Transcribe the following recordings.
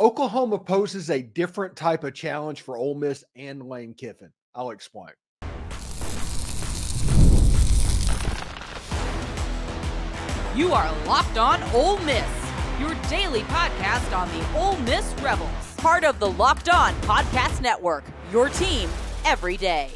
Oklahoma poses a different type of challenge for Ole Miss and Lane Kiffin. I'll explain. You are Locked On Ole Miss, your daily podcast on the Ole Miss Rebels. Part of the Locked On Podcast Network, your team every day.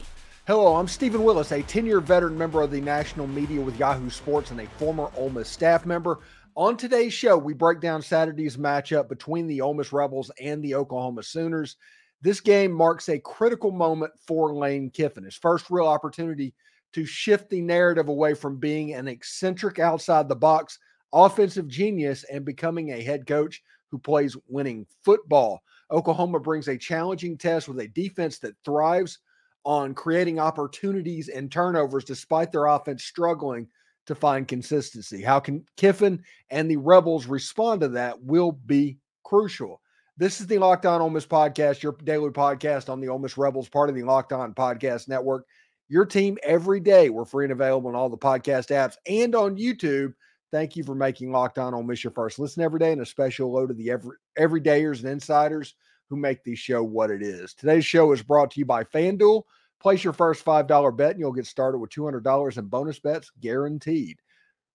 Hello, I'm Steven Willis, a 10-year veteran member of the national media with Yahoo Sports and a former Ole Miss staff member. On today's show, we break down Saturday's matchup between the Ole Miss Rebels and the Oklahoma Sooners. This game marks a critical moment for Lane Kiffin, his first real opportunity to shift the narrative away from being an eccentric outside-the-box offensive genius and becoming a head coach who plays winning football. Oklahoma brings a challenging test with a defense that thrives on creating opportunities and turnovers despite their offense struggling to find consistency. How can Kiffin and the Rebels respond to that will be crucial. This is the Locked On Ole Miss Podcast, your daily podcast on the Ole Miss Rebels, part of the Locked On Podcast Network. Your team every day. We're free and available on all the podcast apps and on YouTube. Thank you for making Locked On Ole Miss your first listen every day, and a special hello to the everydayers and insiders who make the show what it is. Today's show is brought to you by FanDuel. Place your first $5 bet and you'll get started with $200 in bonus bets guaranteed.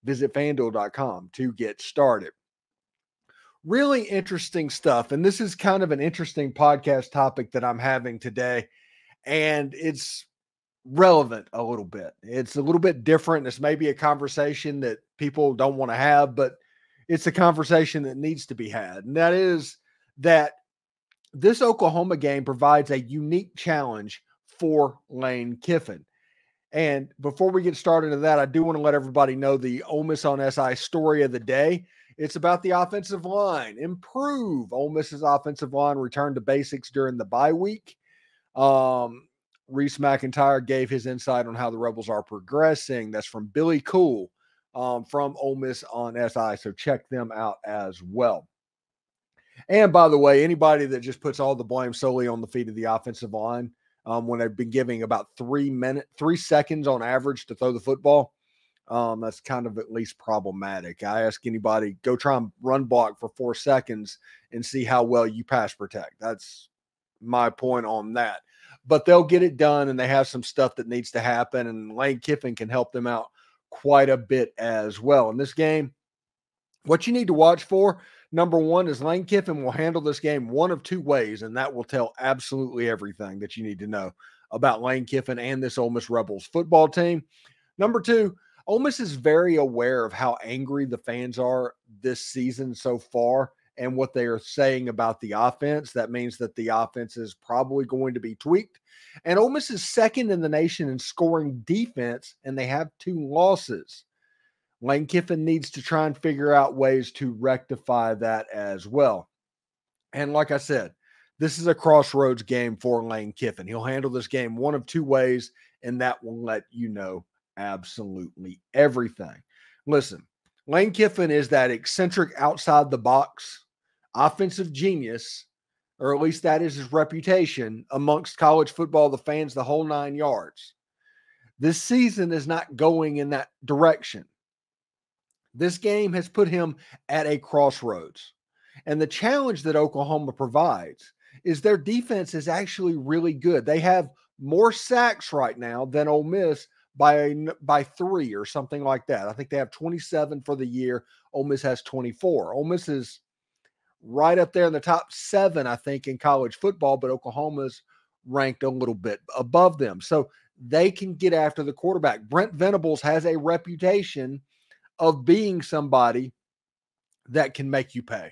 Visit FanDuel.com to get started. Really interesting stuff, and this is kind of an interesting podcast topic that I'm having today, and it's relevant a little bit. It's a little bit different. This may be a conversation that people don't want to have, but it's a conversation that needs to be had. And that is that this Oklahoma game provides a unique challenge for Lane Kiffin. And before we get started into that, I do want to let everybody know the Ole Miss on SI story of the day. It's about the offensive line. Improve. Ole Miss's offensive line returned to basics during the bye week. Reese McIntyre gave his insight on how the Rebels are progressing. That's from Billy Cool from Ole Miss on SI. So check them out as well. And by the way, anybody that just puts all the blame solely on the feet of the offensive line, when they've been giving about 3 seconds on average to throw the football, that's kind of at least problematic. I ask anybody, go try and run block for 4 seconds and see how well you pass protect. That's my point on that. But they'll get it done, and they have some stuff that needs to happen, and Lane Kiffin can help them out quite a bit as well. In this game, what you need to watch for, number one, is Lane Kiffin will handle this game one of two ways, and that will tell absolutely everything that you need to know about Lane Kiffin and this Ole Miss Rebels football team. Number two, Ole Miss is very aware of how angry the fans are this season so far and what they are saying about the offense. That means that the offense is probably going to be tweaked. And Ole Miss is second in the nation in scoring defense, and they have 2 losses. Lane Kiffin needs to try and figure out ways to rectify that as well. And like I said, this is a crossroads game for Lane Kiffin. He'll handle this game one of 2 ways, and that will let you know absolutely everything. Listen, Lane Kiffin is that eccentric outside-the-box offensive genius, or at least that is his reputation amongst college football, the fans, the whole 9 yards. This season is not going in that direction. This game has put him at a crossroads. And the challenge that Oklahoma provides is their defense is actually really good. They have more sacks right now than Ole Miss by 3 or something like that. I think they have 27 for the year. Ole Miss has 24. Ole Miss is right up there in the top 7, I think, in college football, but Oklahoma's ranked a little bit above them. So they can get after the quarterback. Brent Venables has a reputation of being somebody that can make you pay,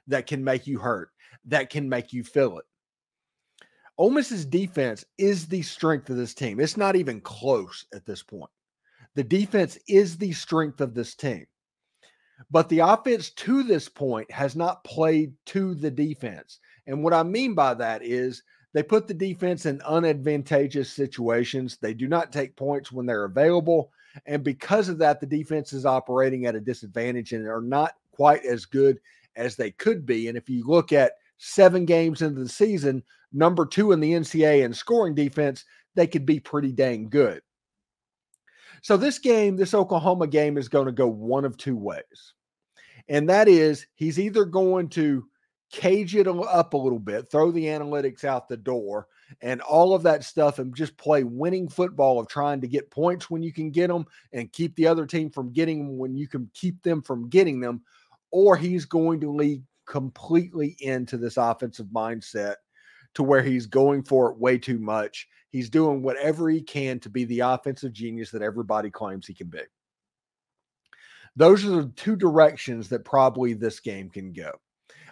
that can make you hurt, that can make you feel it. Ole Miss's defense is the strength of this team. It's not even close at this point. The defense is the strength of this team. But the offense to this point has not played to the defense. And what I mean by that is they put the defense in unadvantageous situations. They do not take points when they're available. And because of that, the defense is operating at a disadvantage and are not quite as good as they could be. And if you look at 7 games into the season, number 2 in the NCAA in scoring defense, they could be pretty dang good. So this game, this Oklahoma game, is going to go one of 2 ways. And that is, he's either going to cage it up a little bit, throw the analytics out the door and all of that stuff, and just play winning football of trying to get points when you can get them and keep the other team from getting them when you can keep them from getting them, or he's going to lead completely into this offensive mindset to where he's going for it way too much. He's doing whatever he can to be the offensive genius that everybody claims he can be. Those are the two directions that probably this game can go.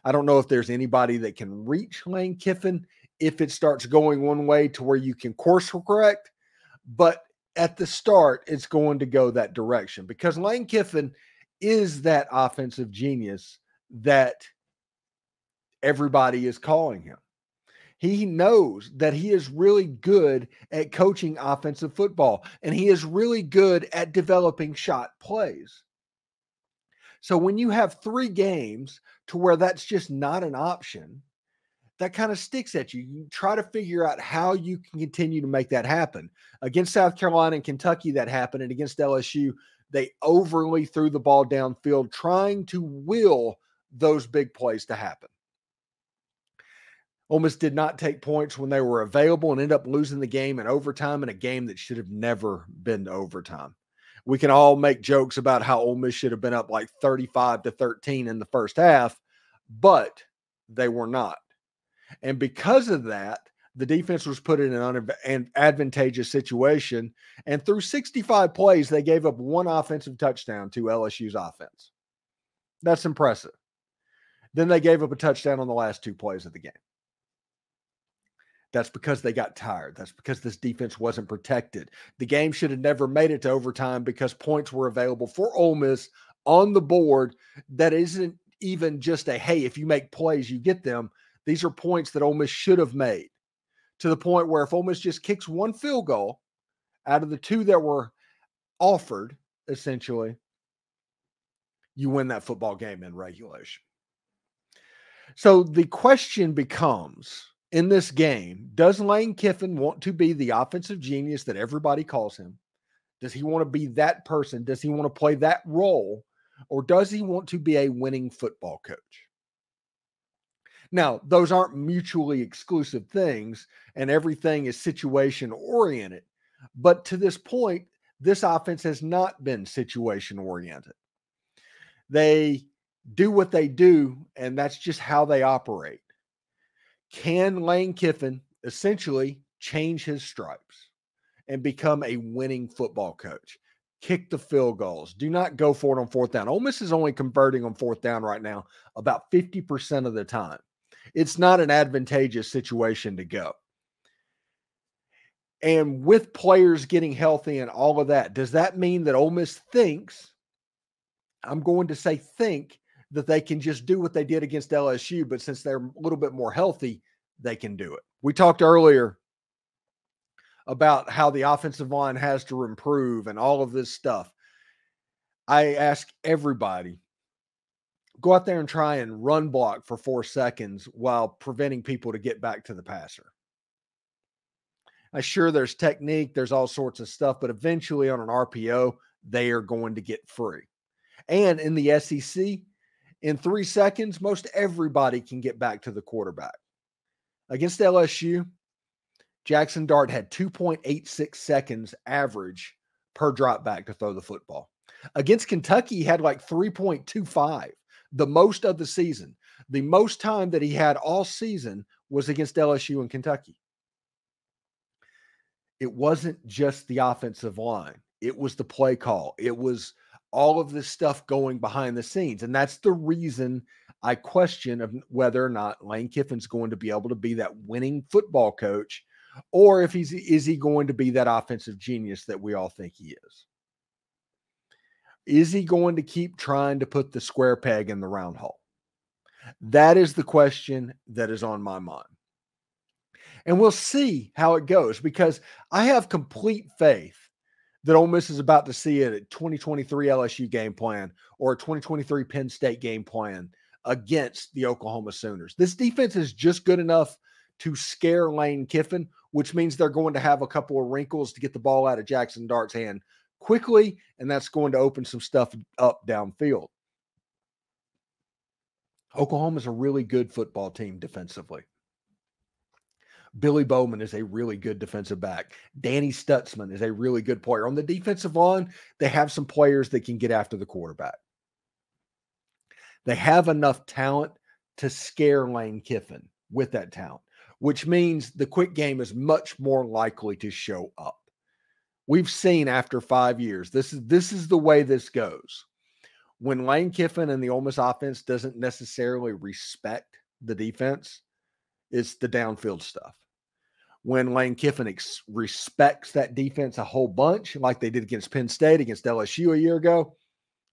I don't know if there's anybody that can reach Lane Kiffin if it starts going one way to where you can course correct, but at the start, it's going to go that direction because Lane Kiffin is that offensive genius that everybody is calling him. He knows that he is really good at coaching offensive football, and he is really good at developing shot plays. So when you have 3 games to where that's just not an option, that kind of sticks at you. You try to figure out how you can continue to make that happen. Against South Carolina and Kentucky, that happened. And against LSU, they overly threw the ball downfield, trying to will those big plays to happen. Ole Miss did not take points when they were available and ended up losing the game in overtime in a game that should have never been to overtime. We can all make jokes about how Ole Miss should have been up like 35-13 in the first half, but they were not. And because of that, the defense was put in an advantageous situation. And through 65 plays, they gave up 1 offensive touchdown to LSU's offense. That's impressive. Then they gave up a touchdown on the last 2 plays of the game. That's because they got tired. That's because this defense wasn't protected. The game should have never made it to overtime because points were available for Ole Miss on the board. That isn't even just a, hey, if you make plays, you get them. These are points that Ole Miss should have made, to the point where if Ole Miss just kicks 1 field goal out of the 2 that were offered, essentially, you win that football game in regulation. So the question becomes, in this game, does Lane Kiffin want to be the offensive genius that everybody calls him? Does he want to be that person? Does he want to play that role? Or does he want to be a winning football coach? Now, those aren't mutually exclusive things, and everything is situation-oriented. But to this point, this offense has not been situation-oriented. They do what they do, and that's just how they operate. Can Lane Kiffin essentially change his stripes and become a winning football coach? Kick the field goals. Do not go for it on 4th down. Ole Miss is only converting on 4th down right now about 50% of the time. It's not an advantageous situation to go. And with players getting healthy and all of that, does that mean that Ole Miss thinks, I'm going to say think, that they can just do what they did against LSU, but since they're a little bit more healthy, they can do it? We talked earlier about how the offensive line has to improve and all of this stuff. I ask everybody, go out there and try and run block for 4 seconds while preventing people to get back to the passer. I'm sure there's technique, there's all sorts of stuff, but eventually on an RPO, they are going to get free. And in the SEC, in 3 seconds, most everybody can get back to the quarterback. Against LSU, Jackson Dart had 2.86 seconds average per drop back to throw the football. Against Kentucky, he had like 3.25, the most of the season. The most time that he had all season was against LSU and Kentucky. It wasn't just the offensive line. It was the play call. It was all of this stuff going behind the scenes. And that's the reason I question of whether or not Lane Kiffin's going to be able to be that winning football coach, or if is he going to be that offensive genius that we all think he is? Is he going to keep trying to put the square peg in the round hole? That is the question that is on my mind. And we'll see how it goes, because I have complete faith that Ole Miss is about to see a 2023 LSU game plan or a 2023 Penn State game plan against the Oklahoma Sooners. This defense is just good enough to scare Lane Kiffin, which means they're going to have a couple of wrinkles to get the ball out of Jackson Dart's hand quickly, and that's going to open some stuff up downfield. Oklahoma's a really good football team defensively. Billy Bowman is a really good defensive back. Danny Stutzman is a really good player. On the defensive line, they have some players that can get after the quarterback. They have enough talent to scare Lane Kiffin with that talent, which means the quick game is much more likely to show up. We've seen after 5 years, this is the way this goes. When Lane Kiffin and the Ole Miss offense doesn't necessarily respect the defense, it's the downfield stuff. When Lane Kiffin respects that defense a whole bunch, like they did against Penn State, against LSU a year ago,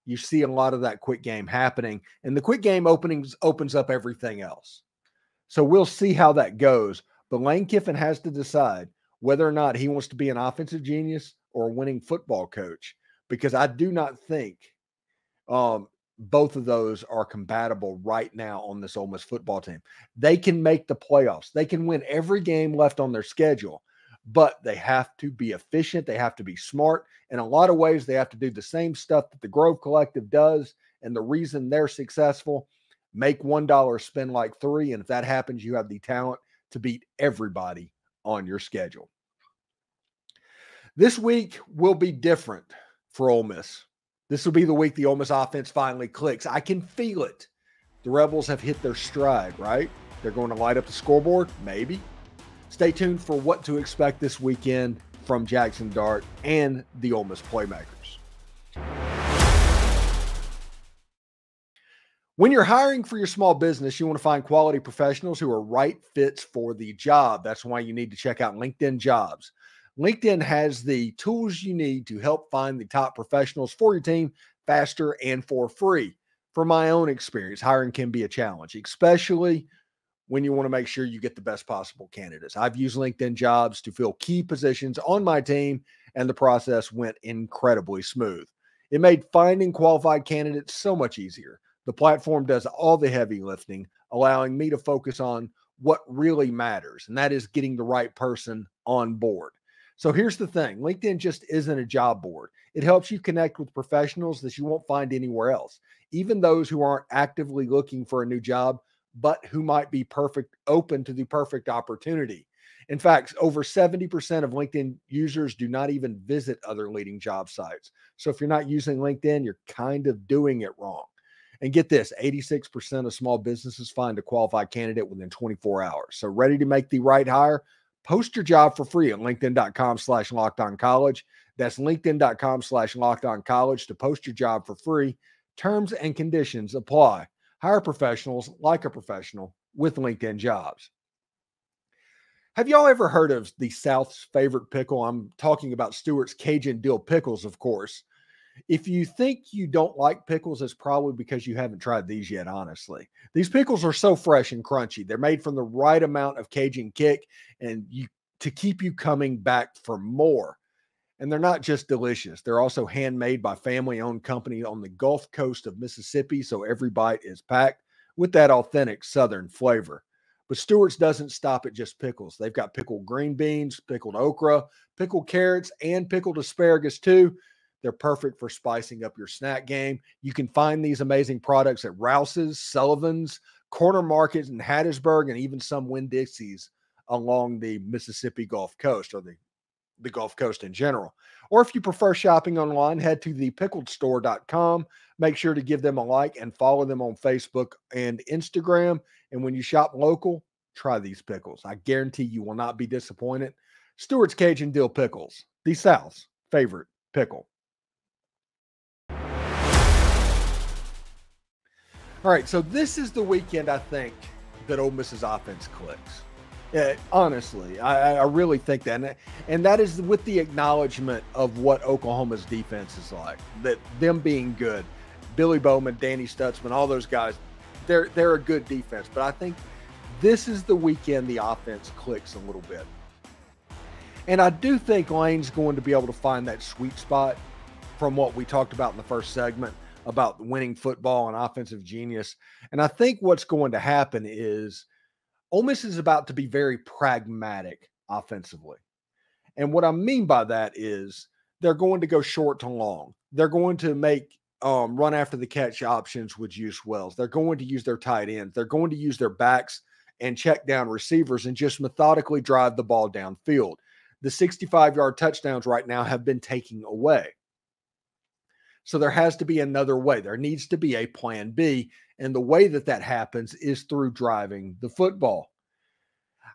you see a lot of that quick game happening, and the quick game opens up everything else. So we'll see how that goes. But Lane Kiffin has to decide whether or not he wants to be an offensive genius or a winning football coach, because I do not think both of those are compatible right now on this Ole Miss football team. They can make the playoffs. They can win every game left on their schedule, but they have to be efficient. They have to be smart. In a lot of ways, they have to do the same stuff that the Grove Collective does. And the reason they're successful, make $1, spend like $3. And if that happens, you have the talent to beat everybody on your schedule. This week will be different for Ole Miss. This will be the week the Ole Miss offense finally clicks. I can feel it. The Rebels have hit their stride, right? They're going to light up the scoreboard, maybe. Stay tuned for what to expect this weekend from Jackson Dart and the Ole Miss playmakers. When you're hiring for your small business, you want to find quality professionals who are right fits for the job. That's why you need to check out LinkedIn Jobs. LinkedIn has the tools you need to help find the top professionals for your team faster and for free. From my own experience, hiring can be a challenge, especially when you want to make sure you get the best possible candidates. I've used LinkedIn Jobs to fill key positions on my team, and the process went incredibly smooth. It made finding qualified candidates so much easier. The platform does all the heavy lifting, allowing me to focus on what really matters, and that is getting the right person on board. So here's the thing. LinkedIn just isn't a job board. It helps you connect with professionals that you won't find anywhere else, even those who aren't actively looking for a new job, but who might be open to the perfect opportunity. In fact, over 70% of LinkedIn users do not even visit other leading job sites. So if you're not using LinkedIn, you're kind of doing it wrong. And get this, 86% of small businesses find a qualified candidate within 24 hours. So ready to make the right hire? Post your job for free at linkedin.com/lockedoncollege. That's linkedin.com/lockedoncollege to post your job for free. Terms and conditions apply. Hire professionals like a professional with LinkedIn Jobs. Have y'all ever heard of the South's favorite pickle? I'm talking about Stewart's Cajun Dill Pickles, of course. If you think you don't like pickles, it's probably because you haven't tried these yet, honestly. These pickles are so fresh and crunchy. They're made from the right amount of Cajun kick and to keep you coming back for more. And they're not just delicious. They're also handmade by family-owned company on the Gulf Coast of Mississippi, so every bite is packed with that authentic Southern flavor. But Stewart's doesn't stop at just pickles. They've got pickled green beans, pickled okra, pickled carrots, and pickled asparagus too. They're perfect for spicing up your snack game. You can find these amazing products at Rouse's, Sullivan's, Corner Market in Hattiesburg, and even some Winn-Dixie's along the Mississippi Gulf Coast, or the Gulf Coast in general. Or if you prefer shopping online, head to thepickledstore.com. Make sure to give them a like and follow them on Facebook and Instagram. And when you shop local, try these pickles. I guarantee you will not be disappointed. Stewart's Cajun Dill Pickles, the South's favorite pickle. All right, so this is the weekend, I think, that Ole Miss's offense clicks. Honestly, I really think that. And that is with the acknowledgement of what Oklahoma's defense is like, that them being good. Billy Bowman, Danny Stutzman, all those guys, they're a good defense. But I think this is the weekend the offense clicks a little bit. And I do think Lane's going to be able to find that sweet spot from what we talked about in the first segment about winning football and offensive genius. And I think what's going to happen is Ole Miss is about to be very pragmatic offensively. And what I mean by that is they're going to go short to long. They're going to make run after the catch options with Juice Wells. They're going to use their tight ends. They're going to use their backs and check down receivers and just methodically drive the ball downfield. The 65-yard touchdowns right now have been taken away. So there has to be another way. There needs to be a plan B. And the way that that happens is through driving the football.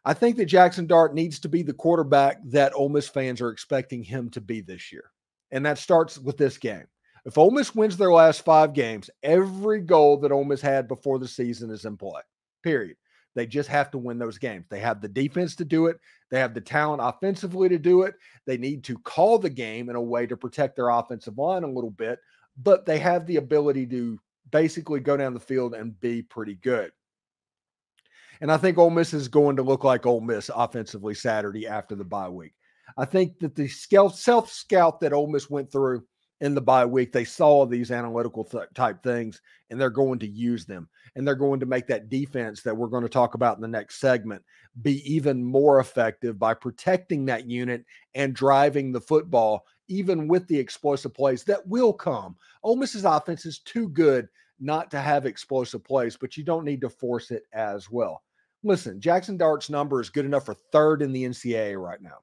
I think that Jackson Dart needs to be the quarterback that Ole Miss fans are expecting him to be this year. And that starts with this game. If Ole Miss wins their last 5 games, every goal that Ole Miss had before the season is in play, period. They just have to win those games. They have the defense to do it. They have the talent offensively to do it. They need to call the game in a way to protect their offensive line a little bit, but they have the ability to basically go down the field and be pretty good. And I think Ole Miss is going to look like Ole Miss offensively Saturday after the bye week. I think that the self-scout that Ole Miss went through in the bye week, they saw these analytical type things, and they're going to use them. And they're going to make that defense that we're going to talk about in the next segment be even more effective by protecting that unit and driving the football, even with the explosive plays that will come. Ole Miss's offense is too good not to have explosive plays, but you don't need to force it as well. Listen, Jackson Dart's number is good enough for 3rd in the NCAA right now.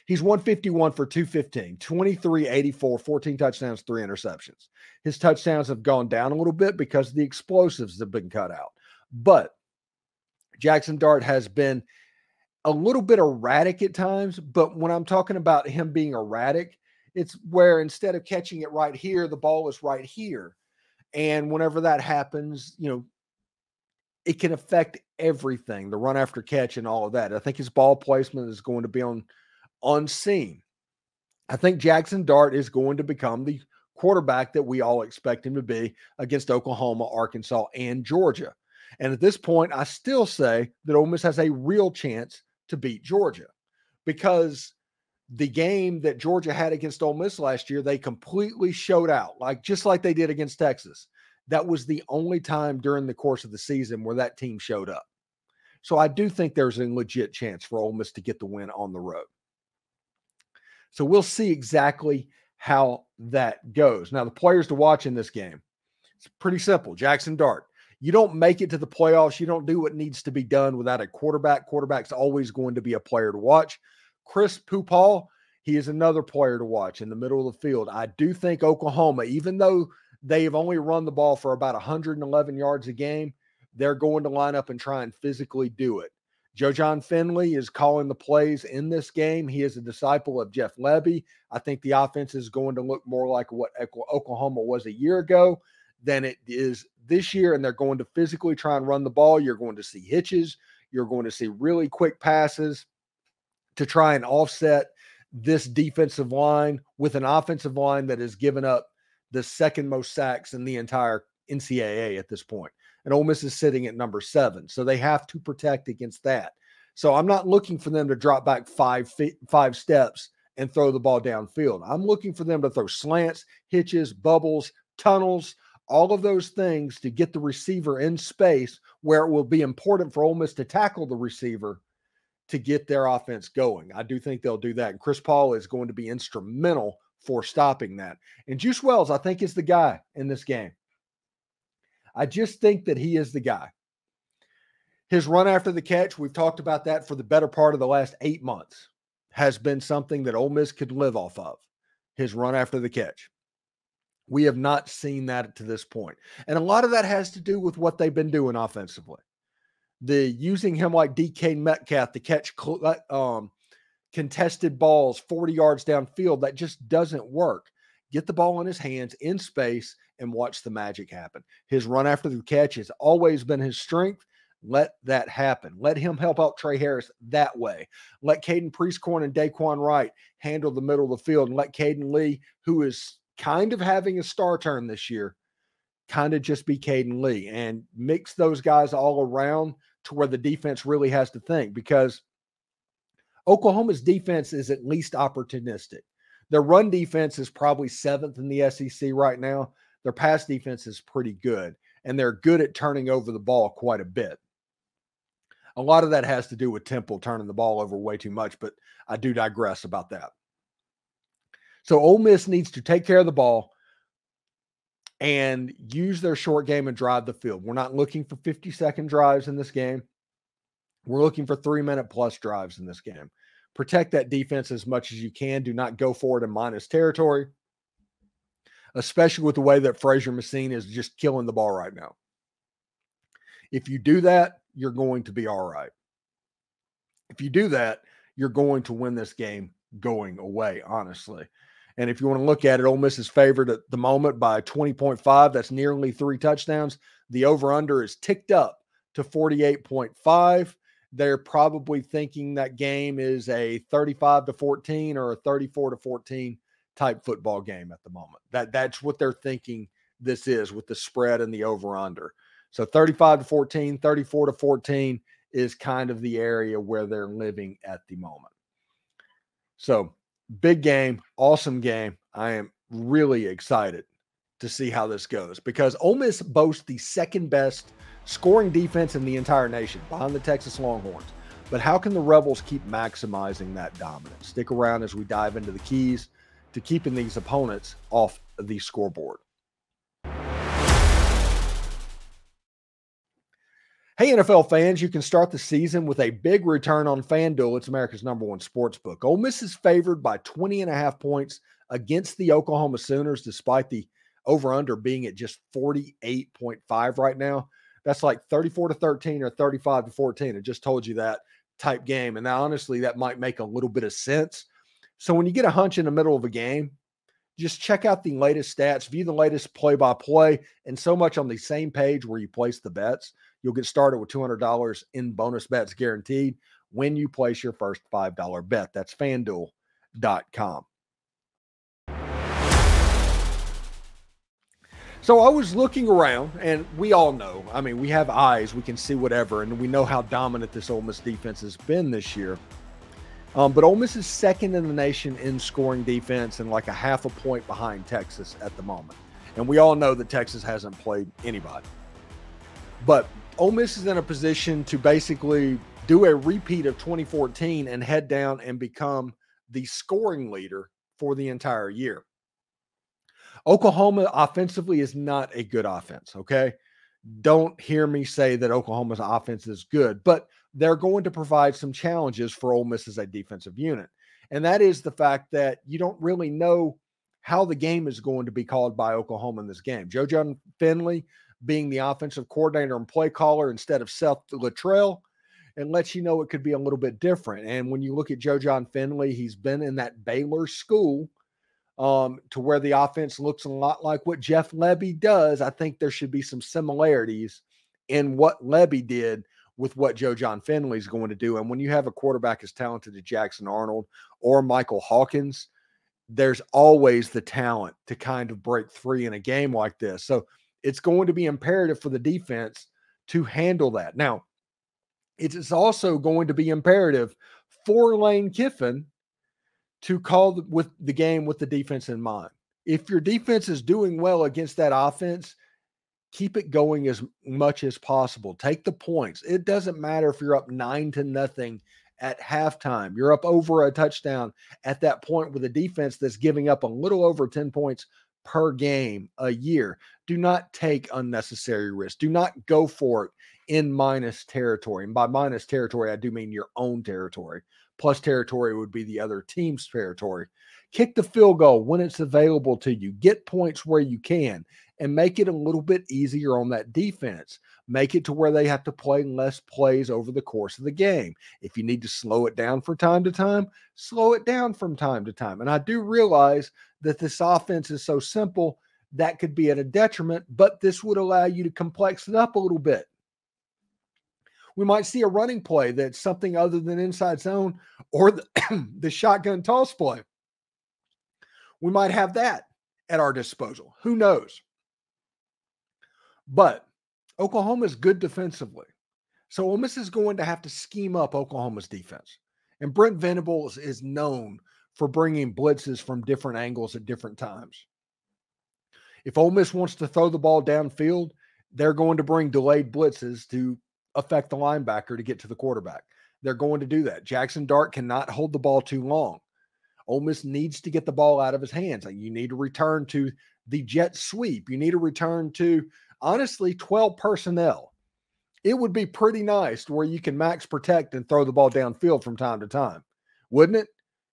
He's 151 for 215, 23, 84, 14 touchdowns, 3 interceptions. His touchdowns have gone down a little bit because the explosives have been cut out. But Jackson Dart has been a little bit erratic at times. But when I'm talking about him being erratic, it's where instead of catching it right here, the ball is right here. And whenever that happens, it can affect everything, the run after catch and all of that. I think his ball placement is going to be unseen. I think Jackson Dart is going to become the quarterback that we all expect him to be against Oklahoma, Arkansas, and Georgia. And at this point, I still say that Ole Miss has a real chance to beat Georgia, because the game that Georgia had against Ole Miss last year, they completely showed out, just like they did against Texas. That was the only time during the course of the season where that team showed up. So I do think there's a legit chance for Ole Miss to get the win on the road. So we'll see exactly how that goes. Now, the players to watch in this game, it's pretty simple. Jackson Dart. You don't make it to the playoffs. You don't do what needs to be done without a quarterback. Quarterback's always going to be a player to watch. Chris Pupal, he is another player to watch in the middle of the field. I do think Oklahoma, even though they've only run the ball for about 111 yards a game, they're going to line up and try and physically do it. Joe Finley is calling the plays in this game. He is a disciple of Jeff Lebby. I think the offense is going to look more like what Oklahoma was a year ago than it is this year, and they're going to physically try and run the ball. You're going to see hitches. You're going to see really quick passes to try and offset this defensive line with an offensive line that has given up the 2nd most sacks in the entire NCAA at this point. And Ole Miss is sitting at number 7. So they have to protect against that. So I'm not looking for them to drop back 5 steps and throw the ball downfield. I'm looking for them to throw slants, hitches, bubbles, tunnels, all of those things to get the receiver in space where it will be important for Ole Miss to tackle the receiver to get their offense going. I do think they'll do that. And Chris Paul is going to be instrumental for stopping that. And Juice Wells, I think, is the guy in this game. I just think that he is the guy. His run after the catch, we've talked about that for the better part of the last 8 months, has been something that Ole Miss could live off of, his run after the catch. We have not seen that to this point. And a lot of that has to do with what they've been doing offensively. The using him like DK Metcalf to catch contested balls 40 yards downfield, that just doesn't work. Get the ball in his hands in space and watch the magic happen. His run after the catch has always been his strength. Let that happen. Let him help out Trey Harris that way. Let Caden Priestcorn and Daquan Wright handle the middle of the field, and let Caden Lee, who is kind of having a star turn this year, kind of just be Caden Lee, and mix those guys all around to where the defense really has to think, because Oklahoma's defense is at least opportunistic. Their run defense is probably 7th in the SEC right now. Their pass defense is pretty good, and they're good at turning over the ball quite a bit. A lot of that has to do with Temple turning the ball over way too much, but I do digress about that. So Ole Miss needs to take care of the ball, and use their short game and drive the field. We're not looking for 50-second drives in this game. We're looking for 3-minute plus drives in this game. Protect that defense as much as you can. Do not go for it in minus territory, especially with the way that Frazier Messine is just killing the ball right now. If you do that, you're going to be all right. If you do that, you're going to win this game going away, honestly. And if you want to look at it, Ole Miss is favored at the moment by 20.5. That's nearly 3 touchdowns. The over-under is ticked up to 48.5. They're probably thinking that game is a 35-14 or a 34-14 type football game at the moment. That's what they're thinking this is with the spread and the over-under. So 35-14, 34-14 is kind of the area where they're living at the moment. So big game, awesome game. I am really excited to see how this goes because Ole Miss boasts the second best scoring defense in the entire nation behind the Texas Longhorns. But how can the Rebels keep maximizing that dominance? Stick around as we dive into the keys to keeping these opponents off the scoreboard. Hey, NFL fans, you can start the season with a big return on FanDuel. It's America's #1 sports book. Ole Miss is favored by 20.5 points against the Oklahoma Sooners, despite the over-under being at just 48.5 right now. That's like 34-13 or 35-14. I just told you that type game. And now, honestly, that might make a little bit of sense. So when you get a hunch in the middle of a game, just check out the latest stats, view the latest play-by-play, and so much on the same page where you place the bets. You'll get started with $200 in bonus bets guaranteed when you place your first $5 bet. That's FanDuel.com. So I was looking around, and we all know, I mean, we have eyes, we can see whatever, and we know how dominant this Ole Miss defense has been this year. But Ole Miss is second in the nation in scoring defense and like a half a point behind Texas at the moment. And we all know that Texas hasn't played anybody. But Ole Miss is in a position to basically do a repeat of 2014 and head down and become the scoring leader for the entire year. Oklahoma offensively is not a good offense, okay? Don't hear me say that Oklahoma's offense is good, but they're going to provide some challenges for Ole Miss as a defensive unit. And that is the fact that you don't really know how the game is going to be called by Oklahoma in this game. John Finley being the offensive coordinator and play caller instead of Seth Luttrell, and lets you know it could be a little bit different. And when you look at John Finley, he's been in that Baylor school to where the offense looks a lot like what Jeff Lebby does. I think there should be some similarities in what Lebby did with what John Finley is going to do. And when you have a quarterback as talented as Jackson Arnold or Michael Hawkins, there's always the talent to kind of break free in a game like this. So it's going to be imperative for the defense to handle that. Now, it is also going to be imperative for Lane Kiffin to call with the game with the defense in mind. If your defense is doing well against that offense, keep it going as much as possible. Take the points. It doesn't matter if you're up 9-0 at halftime. You're up over a touchdown at that point with a defense that's giving up a little over 10 points per game a year. Do not take unnecessary risks. Do not go for it in minus territory. And by minus territory, I do mean your own territory. Plus territory would be the other team's territory. Kick the field goal when it's available to you. Get points where you can and make it a little bit easier on that defense. Make it to where they have to play less plays over the course of the game. If you need to slow it down from time to time, slow it down from time to time. And I do realize that this offense is so simple that could be at a detriment, but this would allow you to complex it up a little bit. We might see a running play that's something other than inside zone or the shotgun toss play. We might have that at our disposal. Who knows? But Oklahoma is good defensively. So Ole Miss is going to have to scheme up Oklahoma's defense. And Brent Venables is known for bringing blitzes from different angles at different times. If Ole Miss wants to throw the ball downfield, they're going to bring delayed blitzes to affect the linebacker to get to the quarterback. They're going to do that. Jackson Dart cannot hold the ball too long. Ole Miss needs to get the ball out of his hands. You need to return to the jet sweep. You need to return to, honestly, 12 personnel. It would be pretty nice to where you can max protect and throw the ball downfield from time to time, wouldn't it?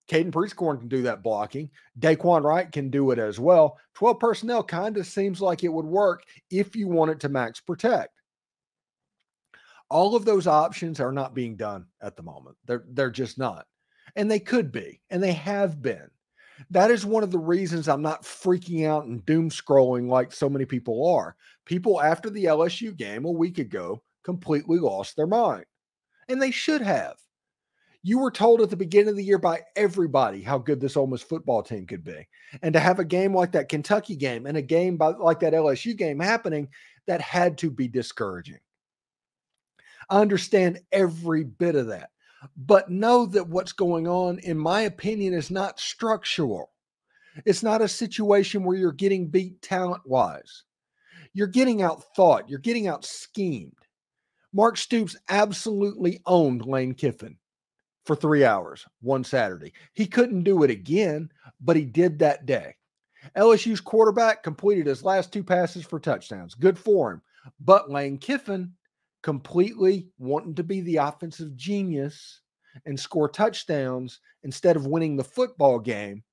Caden Priestcorn can do that blocking. Daquan Wright can do it as well. 12 personnel kind of seems like it would work if you want it to max protect. All of those options are not being done at the moment. They're just not. And they could be, and they have been. That is one of the reasons I'm not freaking out and doom scrolling like so many people are. People after the LSU game a week ago completely lost their mind. And they should have. You were told at the beginning of the year by everybody how good this Ole Miss football team could be. And to have a game like that Kentucky game and a game like that LSU game happening, that had to be discouraging. I understand every bit of that. But know that what's going on, in my opinion, is not structural. It's not a situation where you're getting beat talent-wise. You're getting out-thought. You're getting out-schemed. Mark Stoops absolutely owned Lane Kiffin for 3 hours one Saturday. He couldn't do it again, but he did that day. LSU's quarterback completed his last 2 passes for touchdowns. Good for him. But Lane Kiffin, completely wanting to be the offensive genius and score touchdowns instead of winning the football game,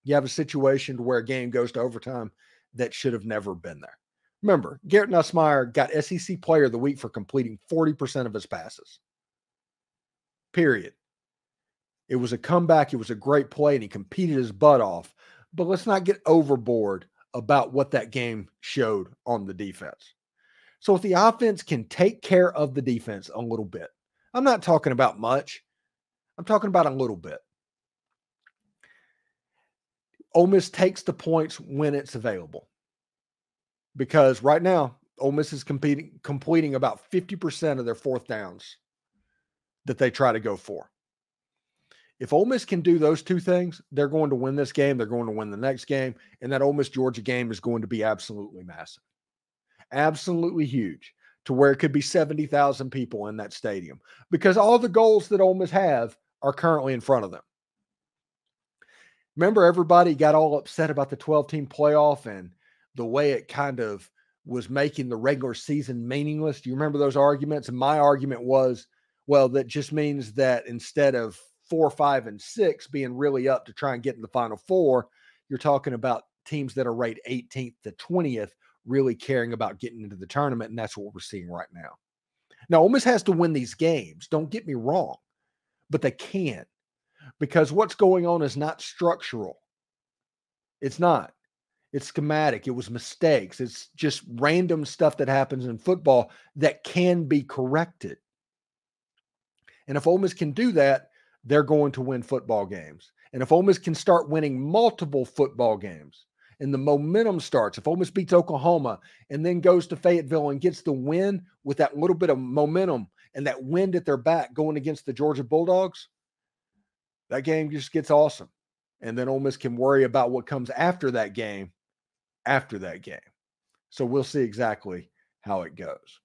you have a situation to where a game goes to overtime that should have never been there. Remember, Garrett Nussmeier got SEC Player of the Week for completing 40% of his passes. Period. It was a comeback. It was a great play, and he competed his butt off. But let's not get overboard about what that game showed on the defense. So if the offense can take care of the defense a little bit, I'm not talking about much. I'm talking about a little bit. Ole Miss takes the points when it's available. Because right now, Ole Miss is completing about 50% of their 4th downs that they try to go for. If Ole Miss can do those 2 things, they're going to win this game. They're going to win the next game. And that Ole Miss-Georgia game is going to be absolutely massive. Absolutely huge, to where it could be 70,000 people in that stadium, because all the goals that Ole Miss have are currently in front of them. Remember, everybody got all upset about the 12-team playoff and the way it kind of was making the regular season meaningless. Do you remember those arguments? And my argument was, well, that just means that instead of 4, 5, and 6 being really up to try and get in the Final Four, you're talking about teams that are rated 18th to 20th really caring about getting into the tournament, and that's what we're seeing right now. Now, Ole Miss has to win these games. Don't get me wrong, but they can, because what's going on is not structural. It's not. It's schematic. It was mistakes. It's just random stuff that happens in football that can be corrected. And if Ole Miss can do that, they're going to win football games. And if Ole Miss can start winning multiple football games, and the momentum starts, if Ole Miss beats Oklahoma and then goes to Fayetteville and gets the win with that little bit of momentum and that wind at their back going against the Georgia Bulldogs, that game just gets awesome. And then Ole Miss can worry about what comes after that game. So we'll see exactly how it goes.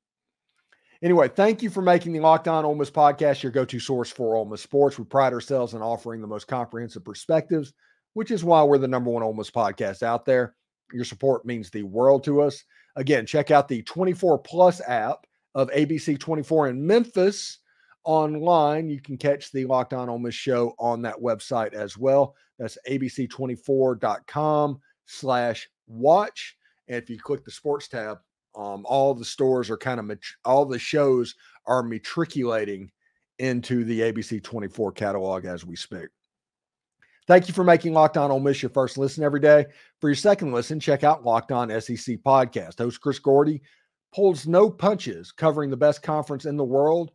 Anyway, thank you for making the Locked On Ole Miss podcast your go-to source for Ole Miss sports. We pride ourselves in offering the most comprehensive perspectives, which is why we're the #1 Ole Miss podcast out there. Your support means the world to us. Again, check out the 24+ app of ABC 24 in Memphis online. You can catch the Locked On Ole Miss show on that website as well. That's abc24.com/watch. And if you click the sports tab, all the stores are all the shows are matriculating into the ABC 24 catalog as we speak. Thank you for making Locked On Ole Miss your first listen every day. For your second listen, check out Locked On SEC Podcast. Host Chris Gordy pulls no punches, covering the best conference in the world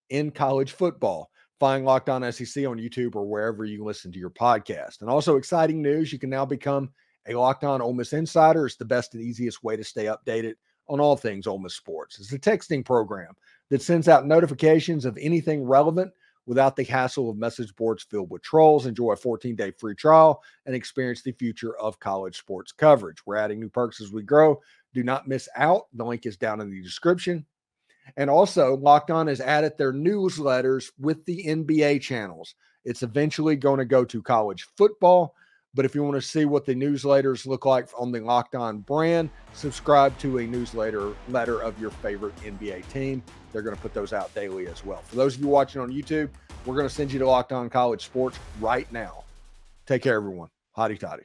in college football. Find Locked On SEC on YouTube or wherever you listen to your podcast. And also, exciting news, you can now become a Locked On Ole Miss Insider. It's the best and easiest way to stay updated on all things Ole Miss sports. It's a texting program that sends out notifications of anything relevant without the hassle of message boards filled with trolls. Enjoy a 14-day free trial and experience the future of college sports coverage. We're adding new perks as we grow. Do not miss out. The link is down in the description. And also, Locked On has added their newsletters with the NBA channels. It's eventually going to go to college football, But if you want to see what the newsletters look like on the Locked On brand, subscribe to a newsletter of your favorite NBA team. They're going to put those out daily as well. For those of you watching on YouTube, we're going to send you to Locked On College Sports right now. Take care, everyone. Hotty toddy.